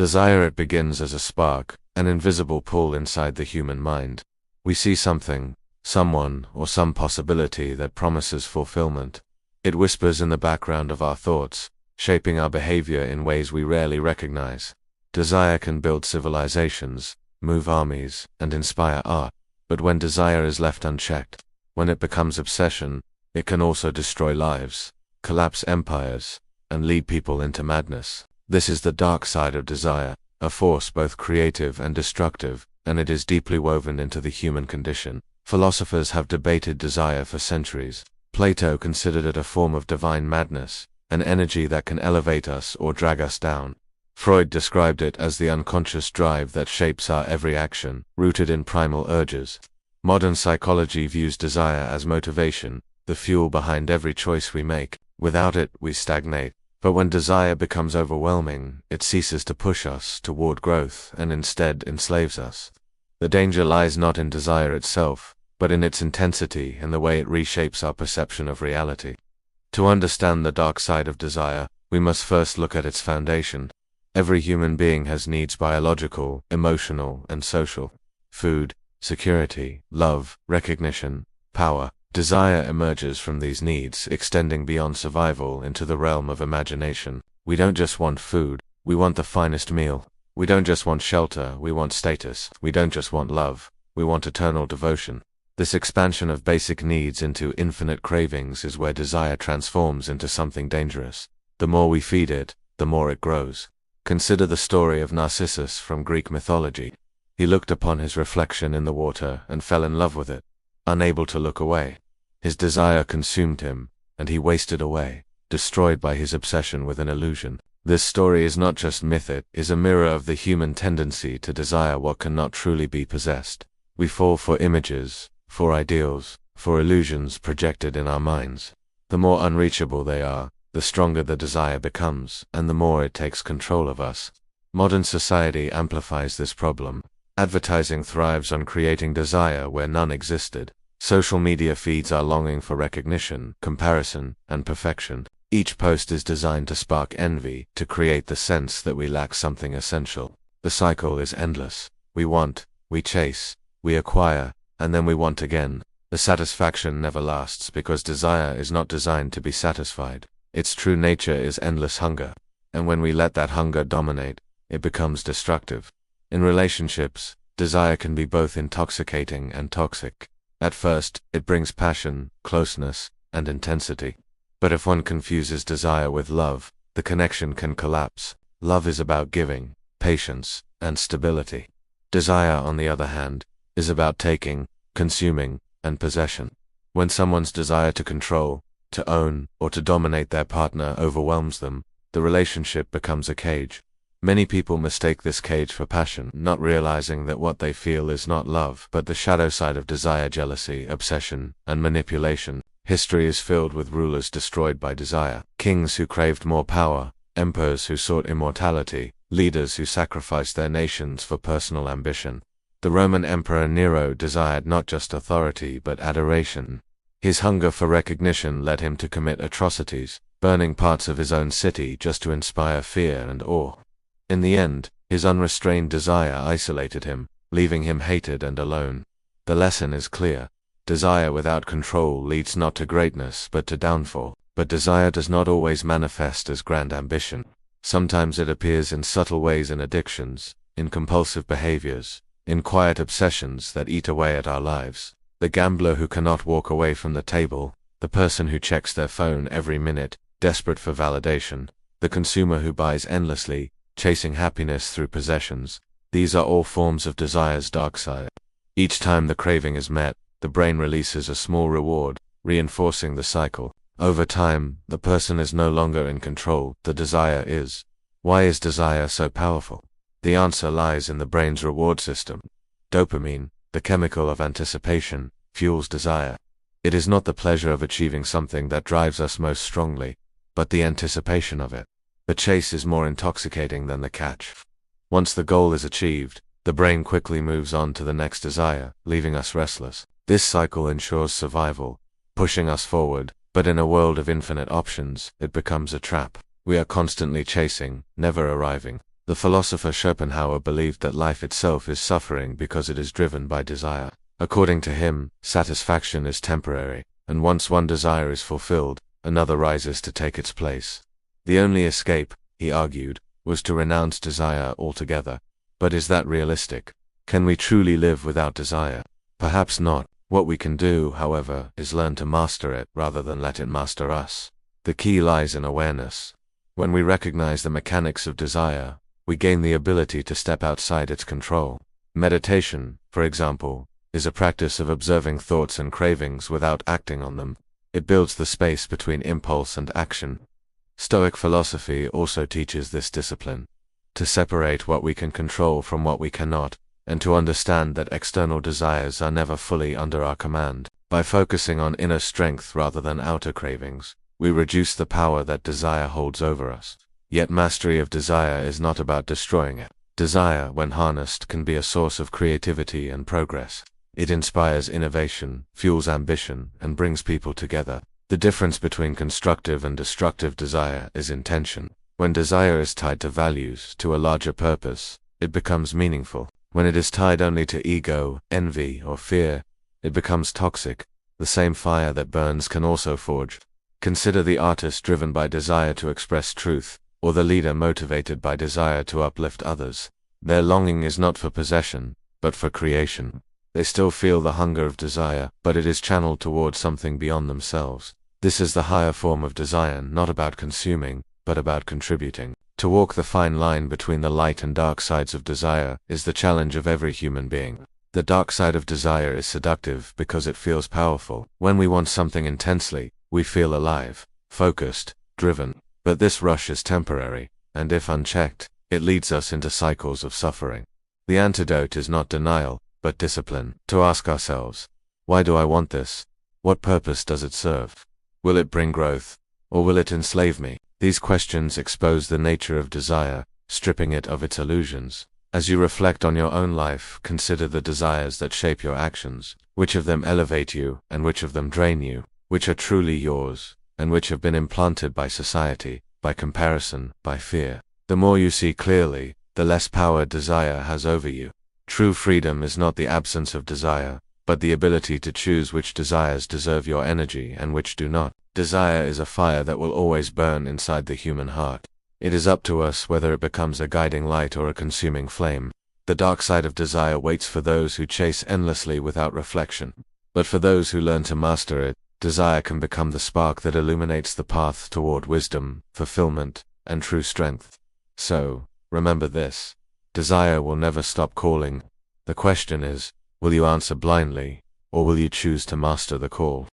Desire, it begins as a spark, an invisible pull inside the human mind. We see something, someone, or some possibility that promises fulfillment. It whispers in the background of our thoughts, shaping our behavior in ways we rarely recognize. Desire can build civilizations, move armies, and inspire art. But when desire is left unchecked, when it becomes obsession, it can also destroy lives, collapse empires, and lead people into madness. This is the dark side of desire, a force both creative and destructive, and it is deeply woven into the human condition. Philosophers have debated desire for centuries. Plato considered it a form of divine madness, an energy that can elevate us or drag us down. Freud described it as the unconscious drive that shapes our every action, rooted in primal urges. Modern psychology views desire as motivation, the fuel behind every choice we make. Without it, we stagnate. But when desire becomes overwhelming, it ceases to push us toward growth and instead enslaves us. The danger lies not in desire itself, but in its intensity and the way it reshapes our perception of reality. To understand the dark side of desire, we must first look at its foundation. Every human being has needs: biological, emotional, and social. Food, security, love, recognition, power. Desire emerges from these needs, extending beyond survival into the realm of imagination. We don't just want food, we want the finest meal. We don't just want shelter, we want status. We don't just want love, we want eternal devotion. This expansion of basic needs into infinite cravings is where desire transforms into something dangerous. The more we feed it, the more it grows. Consider the story of Narcissus from Greek mythology. He looked upon his reflection in the water and fell in love with it. Unable to look away, his desire consumed him, and he wasted away, destroyed by his obsession with an illusion. This story is not just myth, it is a mirror of the human tendency to desire what cannot truly be possessed. We fall for images, for ideals, for illusions projected in our minds. The more unreachable they are, the stronger the desire becomes, and the more it takes control of us. Modern society amplifies this problem. Advertising thrives on creating desire where none existed. Social media feeds our longing for recognition, comparison, and perfection. Each post is designed to spark envy, to create the sense that we lack something essential. The cycle is endless. We want, we chase, we acquire, and then we want again. The satisfaction never lasts because desire is not designed to be satisfied. Its true nature is endless hunger. And when we let that hunger dominate, it becomes destructive. In relationships, desire can be both intoxicating and toxic. At first, it brings passion, closeness, and intensity. But if one confuses desire with love, the connection can collapse. Love is about giving, patience, and stability. Desire, on the other hand, is about taking, consuming, and possession. When someone's desire to control, to own, or to dominate their partner overwhelms them, the relationship becomes a cage. Many people mistake this cage for passion, not realizing that what they feel is not love, but the shadow side of desire: jealousy, obsession, and manipulation. History is filled with rulers destroyed by desire, kings who craved more power, emperors who sought immortality, leaders who sacrificed their nations for personal ambition. The Roman Emperor Nero desired not just authority but adoration. His hunger for recognition led him to commit atrocities, burning parts of his own city just to inspire fear and awe. In the end, his unrestrained desire isolated him, leaving him hated and alone. The lesson is clear. Desire without control leads not to greatness but to downfall. But desire does not always manifest as grand ambition. Sometimes it appears in subtle ways: in addictions, in compulsive behaviors, in quiet obsessions that eat away at our lives. The gambler who cannot walk away from the table, the person who checks their phone every minute, desperate for validation, the consumer who buys endlessly, chasing happiness through possessions. These are all forms of desire's dark side. Each time the craving is met, the brain releases a small reward, reinforcing the cycle. Over time, the person is no longer in control, the desire is. Why is desire so powerful? The answer lies in the brain's reward system. Dopamine, the chemical of anticipation, fuels desire. It is not the pleasure of achieving something that drives us most strongly, but the anticipation of it. The chase is more intoxicating than the catch. Once the goal is achieved, the brain quickly moves on to the next desire, leaving us restless. This cycle ensures survival, pushing us forward, but in a world of infinite options, it becomes a trap. We are constantly chasing, never arriving. The philosopher Schopenhauer believed that life itself is suffering because it is driven by desire. According to him, satisfaction is temporary, and once one desire is fulfilled, another rises to take its place. The only escape, he argued, was to renounce desire altogether. But is that realistic? Can we truly live without desire? Perhaps not. What we can do, however, is learn to master it rather than let it master us. The key lies in awareness. When we recognize the mechanics of desire, we gain the ability to step outside its control. Meditation, for example, is a practice of observing thoughts and cravings without acting on them. It builds the space between impulse and action. Stoic philosophy also teaches this discipline, to separate what we can control from what we cannot, and to understand that external desires are never fully under our command. By focusing on inner strength rather than outer cravings, we reduce the power that desire holds over us. Yet mastery of desire is not about destroying it. Desire, when harnessed, can be a source of creativity and progress. It inspires innovation, fuels ambition, and brings people together. The difference between constructive and destructive desire is intention. When desire is tied to values, to a larger purpose, it becomes meaningful. When it is tied only to ego, envy, or fear, it becomes toxic. The same fire that burns can also forge. Consider the artist driven by desire to express truth, or the leader motivated by desire to uplift others. Their longing is not for possession, but for creation. They still feel the hunger of desire, but it is channeled towards something beyond themselves. This is the higher form of desire, not about consuming, but about contributing. To walk the fine line between the light and dark sides of desire is the challenge of every human being. The dark side of desire is seductive because it feels powerful. When we want something intensely, we feel alive, focused, driven. But this rush is temporary, and if unchecked, it leads us into cycles of suffering. The antidote is not denial, but discipline. To ask ourselves, why do I want this? What purpose does it serve? Will it bring growth, or will it enslave me? These questions expose the nature of desire, stripping it of its illusions. As you reflect on your own life, consider the desires that shape your actions. Which of them elevate you, and which of them drain you? Which are truly yours, and which have been implanted by society, by comparison, by fear? The more you see clearly, the less power desire has over you. True freedom is not the absence of desire, but the ability to choose which desires deserve your energy and which do not. Desire is a fire that will always burn inside the human heart. It is up to us whether it becomes a guiding light or a consuming flame. The dark side of desire waits for those who chase endlessly without reflection. But for those who learn to master it, desire can become the spark that illuminates the path toward wisdom, fulfillment, and true strength. So, remember this: desire will never stop calling. The question is, will you answer blindly, or will you choose to master the call?